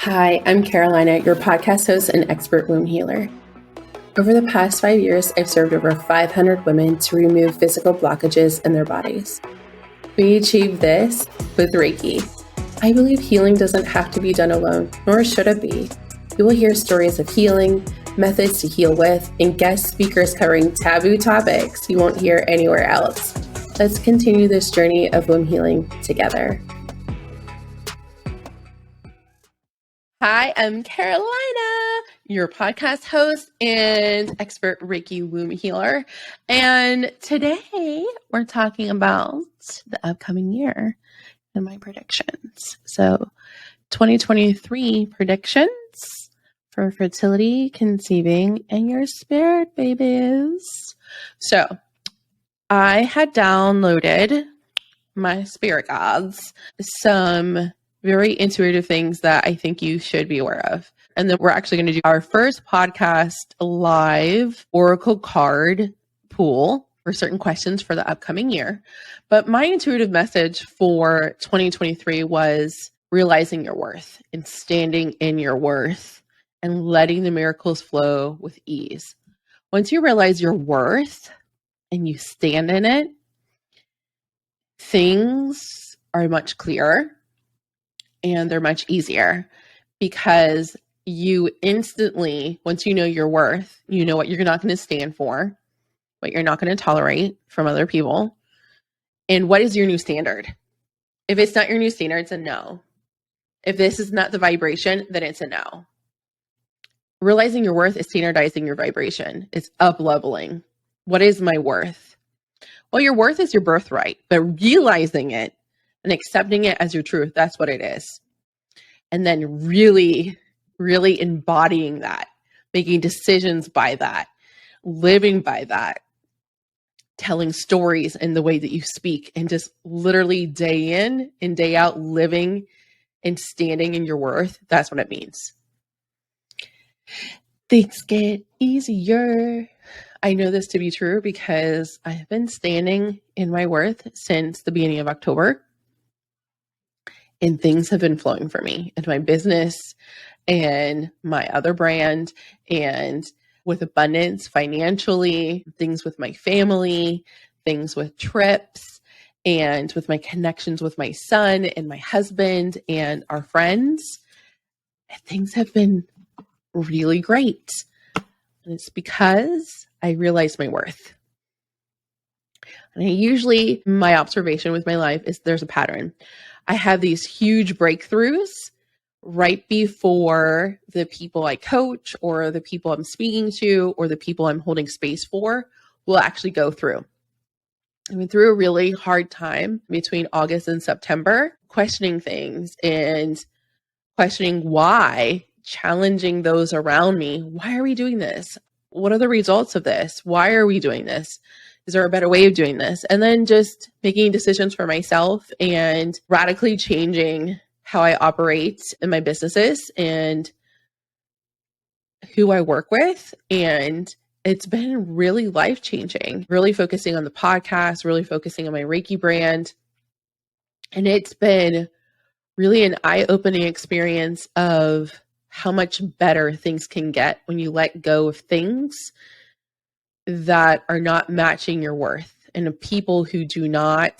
Hi, I'm Carolina, your podcast host and expert womb healer. Over the past 5 years, I've served over 500 women to remove physical blockages in their bodies. We achieve this with Reiki. I believe healing doesn't have to be done alone, nor should it be. You will hear stories of healing, methods to heal with, and guest speakers covering taboo topics you won't hear anywhere else. Let's continue this journey of womb healing together. Hi, I'm Carolina, your podcast host and expert Reiki womb healer. And today we're talking about the upcoming year and my predictions. So 2023 predictions for fertility, conceiving, and your spirit babies. So I had downloaded my spirit guides, some very intuitive things that I think you should be aware of. And then we're actually going to do our first podcast live oracle card pool for certain questions for the upcoming year. But my intuitive message for 2023 was realizing your worth and standing in your worth and letting the miracles flow with ease. Once you realize your worth and you stand in it, things are much clearer. And they're much easier because you instantly, once you know your worth, you know what you're not going to stand for, what you're not going to tolerate from other people, and what is your new standard. If it's not your new standard, it's a no. If this is not the vibration, then it's a no. Realizing your worth is standardizing your vibration. It's up-leveling. What is my worth? Well, your worth is your birthright, but realizing it and accepting it as your truth, that's what it is. And then really, really embodying that, making decisions by that, living by that, telling stories in the way that you speak, and just literally day in and day out living and standing in your worth. That's what it means. Things get easier. I know this to be true because I have been standing in my worth since the beginning of October. And things have been flowing for me and my business and my other brand, and with abundance financially, things with my family, things with trips, and with my connections with my son and my husband and our friends. Things have been really great. And it's because I realized my worth. And my observation with my life is there's a pattern. I have these huge breakthroughs right before the people I coach or the people I'm speaking to or the people I'm holding space for will actually go through. I went through a really hard time between August and September, questioning things and questioning why, challenging those around me. Why are we doing this? What are the results of this? Why are we doing this? Is there a better way of doing this? And then just making decisions for myself and radically changing how I operate in my businesses and who I work with. And it's been really life-changing, really focusing on the podcast, really focusing on my Reiki brand. And it's been really an eye-opening experience of how much better things can get when you let go of things that are not matching your worth and of people who do not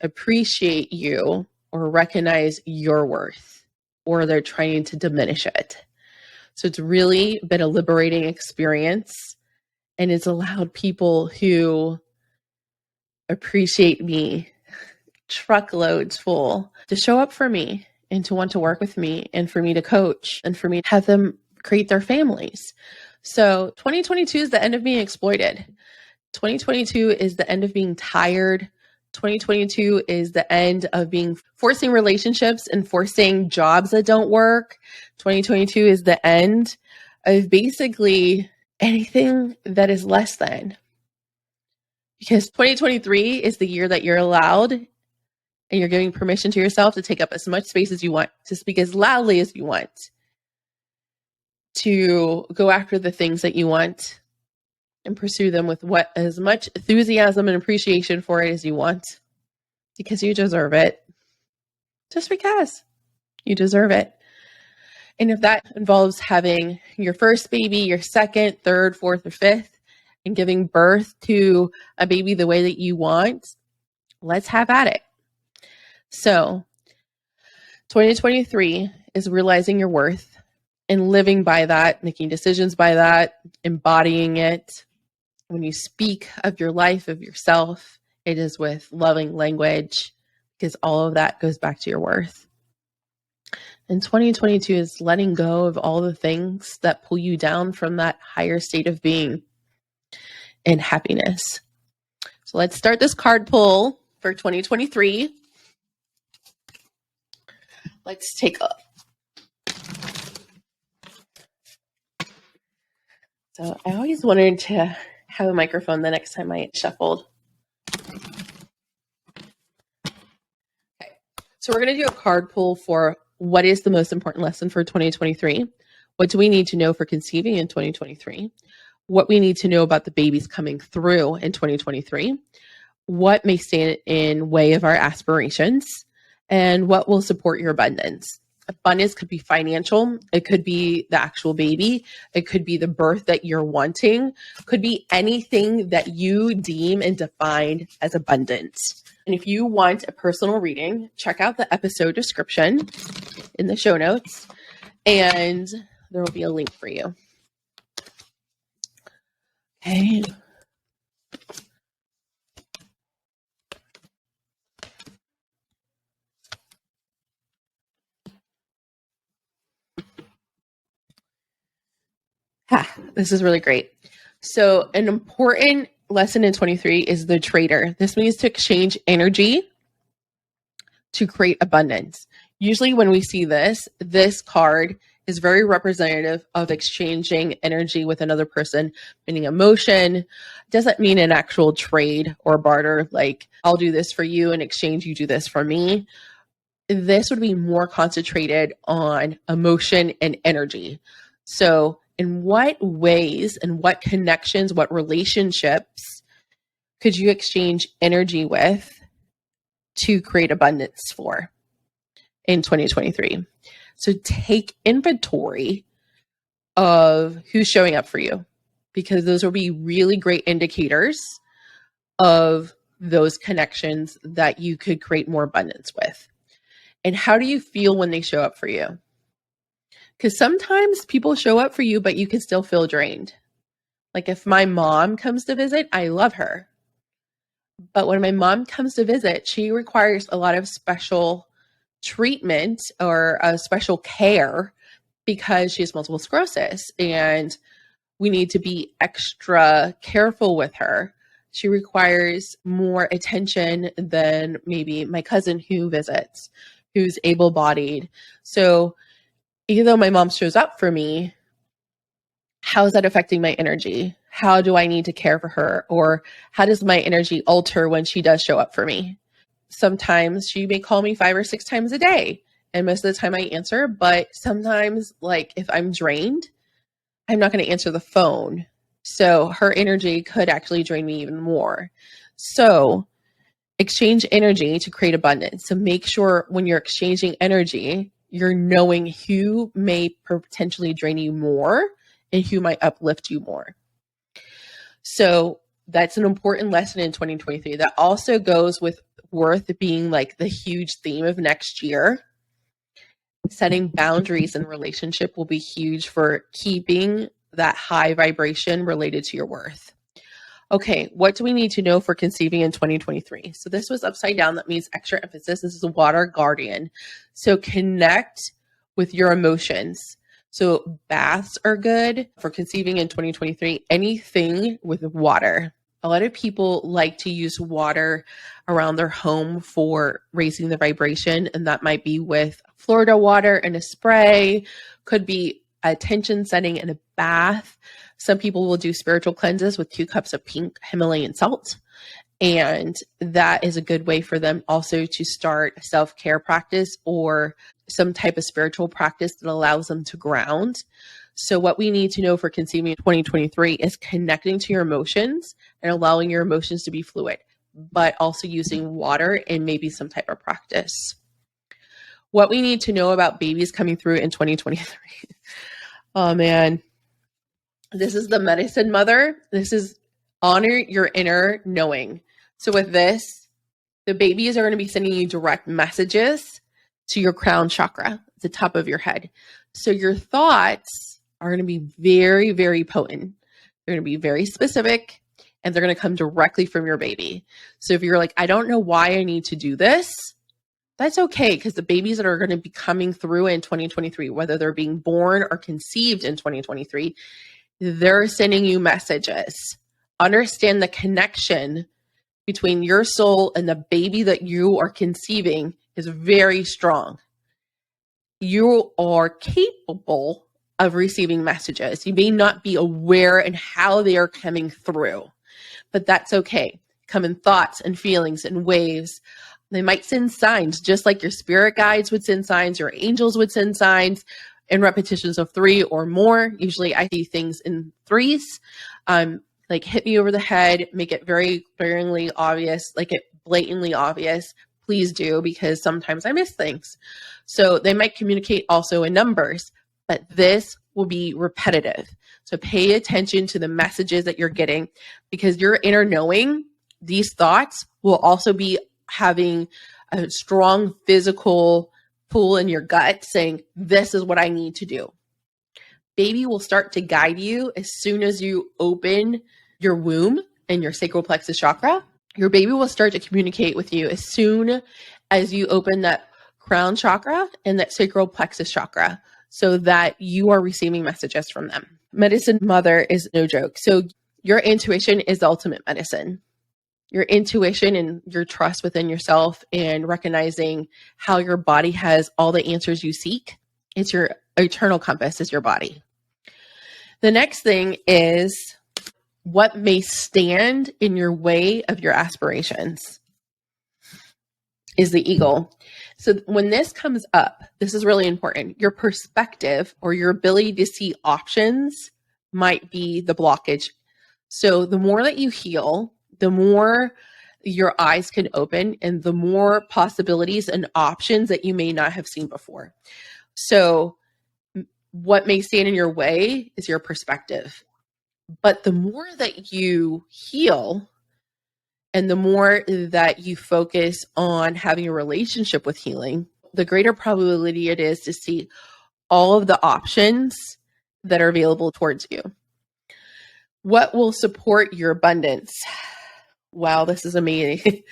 appreciate you or recognize your worth, or they're trying to diminish it. So it's really been a liberating experience, and it's allowed people who appreciate me truckloads full to show up for me and to want to work with me and for me to coach and for me to have them create their families. So 2022 is the end of being exploited. 2022 is the end of being tired. 2022 is the end of forcing relationships and forcing jobs that don't work. 2022 is the end of basically anything that is less than. Because 2023 is the year that you're allowed and you're giving permission to yourself to take up as much space as you want, to speak as loudly as you want, to go after the things that you want and pursue them with as much enthusiasm and appreciation for it as you want, because you deserve it. Just because you deserve it. And if that involves having your first baby, your second, third, fourth, or fifth, and giving birth to a baby the way that you want, let's have at it. So 2023 is realizing your worth and living by that, making decisions by that, embodying it. When you speak of your life, of yourself, it is with loving language, because all of that goes back to your worth. And 2022 is letting go of all the things that pull you down from that higher state of being and happiness. So let's start this card pull for 2023. Let's take a So I always wanted to have a microphone the next time I shuffled. Okay, so we're going to do a card pull for what is the most important lesson for 2023. What do we need to know for conceiving in 2023? What we need to know about the babies coming through in 2023? What may stand in way of our aspirations? And what will support your abundance? Abundance could be financial. It could be the actual baby. It could be the birth that you're wanting. It could be anything that you deem and define as abundance. And if you want a personal reading, check out the episode description in the show notes, and there will be a link for you. Okay. This is really great. So an important lesson in 23 is the trader. This means to exchange energy to create abundance. Usually when we see this card is very representative of exchanging energy with another person, meaning emotion. Doesn't mean an actual trade or barter, like I'll do this for you in exchange, you do this for me. This would be more concentrated on emotion and energy. So in what ways and what connections, what relationships could you exchange energy with to create abundance for in 2023? So take inventory of who's showing up for you, because those will be really great indicators of those connections that you could create more abundance with. And how do you feel when they show up for you? Because sometimes people show up for you, but you can still feel drained. Like if my mom comes to visit, I love her. But when my mom comes to visit, she requires a lot of special treatment or a special care because she has multiple sclerosis, and we need to be extra careful with her. She requires more attention than maybe my cousin who visits, who's able-bodied. So even though my mom shows up for me, how is that affecting my energy? How do I need to care for her? Or how does my energy alter when she does show up for me? Sometimes she may call me 5 or 6 times a day, and most of the time I answer, but sometimes, like if I'm drained, I'm not going to answer the phone. So her energy could actually drain me even more. So exchange energy to create abundance. So make sure when you're exchanging energy, you're knowing who may potentially drain you more and who might uplift you more. So that's an important lesson in 2023. That also goes with worth being like the huge theme of next year. Setting boundaries in relationship will be huge for keeping that high vibration related to your worth. Okay, what do we need to know for conceiving in 2023? So this was upside down. That means extra emphasis. This is a water guardian. So connect with your emotions. So baths are good for conceiving in 2023. Anything with water. A lot of people like to use water around their home for raising the vibration, and that might be with Florida water in a spray, could be a tension setting in a bath. Some people will do spiritual cleanses with 2 cups of pink Himalayan salt. And that is a good way for them also to start a self-care practice or some type of spiritual practice that allows them to ground. So what we need to know for conceiving in 2023 is connecting to your emotions and allowing your emotions to be fluid, but also using water and maybe some type of practice. What we need to know about babies coming through in 2023. Oh man, this is the medicine mother. This is honor your inner knowing. So with this, the babies are going to be sending you direct messages to your crown chakra, the top of your head. So your thoughts are going to be very, very potent. They're going to be very specific, and they're going to come directly from your baby. So if you're like, I don't know why I need to do this, that's okay, because the babies that are going to be coming through in 2023, whether they're being born or conceived in 2023, they're sending you messages. Understand the connection between your soul and the baby that you are conceiving is very strong. You are capable of receiving messages. You may not be aware in how they are coming through, but that's okay. Come in thoughts and feelings and waves. They might send signs, just like your spirit guides would send signs, your angels would send signs in repetitions of 3 or more. Usually I see things in 3s. Like hit me over the head, make it very glaringly obvious, like it blatantly obvious. Please do, because sometimes I miss things. So they might communicate also in numbers, but this will be repetitive. So pay attention to the messages that you're getting, because your inner knowing, these thoughts will also be having a strong physical pull in your gut saying, this is what I need to do. Baby will start to guide you as soon as you open your womb and your sacral plexus chakra. Your baby will start to communicate with you as soon as you open that crown chakra and that sacral plexus chakra, so that you are receiving messages from them. Medicine mother is no joke. So your intuition is the ultimate medicine. Your intuition and your trust within yourself and recognizing how your body has all the answers you seek. It's your eternal compass, is your body. The next thing is what may stand in your way of your aspirations is the eagle. So when this comes up, this is really important. Your perspective or your ability to see options might be the blockage. So the more that you heal, the more your eyes can open and the more possibilities and options that you may not have seen before. So what may stand in your way is your perspective. But the more that you heal and the more that you focus on having a relationship with healing, the greater probability it is to see all of the options that are available towards you. What will support your abundance? Wow, this is amazing.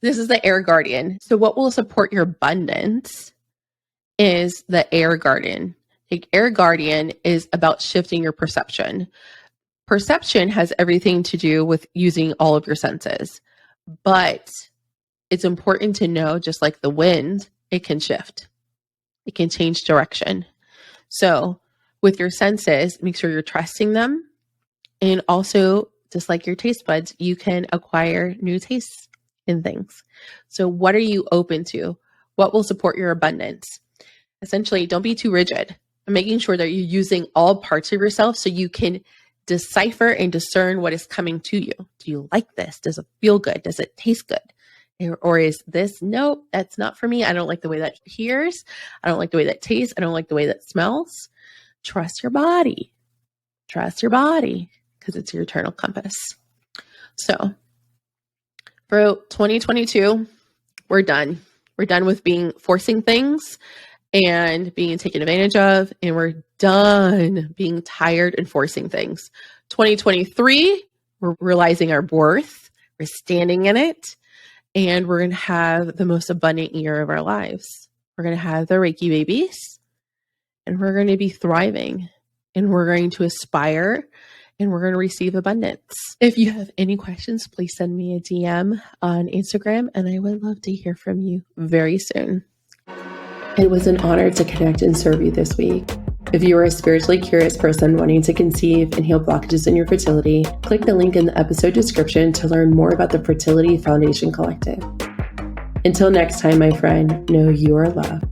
This is the air guardian. So what will support your abundance is the air guardian. The air guardian is about shifting your perception. Perception has everything to do with using all of your senses, but it's important to know, just like the wind, it can shift. It can change direction. So with your senses, make sure you're trusting them. And also, just like your taste buds, you can acquire new tastes in things. So what are you open to? What will support your abundance? Essentially, don't be too rigid. And making sure that you're using all parts of yourself so you can decipher and discern what is coming to you. Do you like this? Does it feel good? Does it taste good? Or is this, no, that's not for me. I don't like the way that hears. I don't like the way that tastes. I don't like the way that smells. Trust your body. Trust your body, because it's your eternal compass. So for 2022, we're done. We're done with forcing things and being taken advantage of, and we're done being tired and forcing things. 2023, we're realizing our worth, we're standing in it, and we're going to have the most abundant year of our lives. We're going to have the Reiki babies, and we're going to be thriving, and we're going to aspire, and we're going to receive abundance. If you have any questions, please send me a DM on Instagram, and I would love to hear from you very soon. It was an honor to connect and serve you this week. If you are a spiritually curious person wanting to conceive and heal blockages in your fertility, click the link in the episode description to learn more about the Fertility Foundation Collective. Until next time, my friend, know you are loved.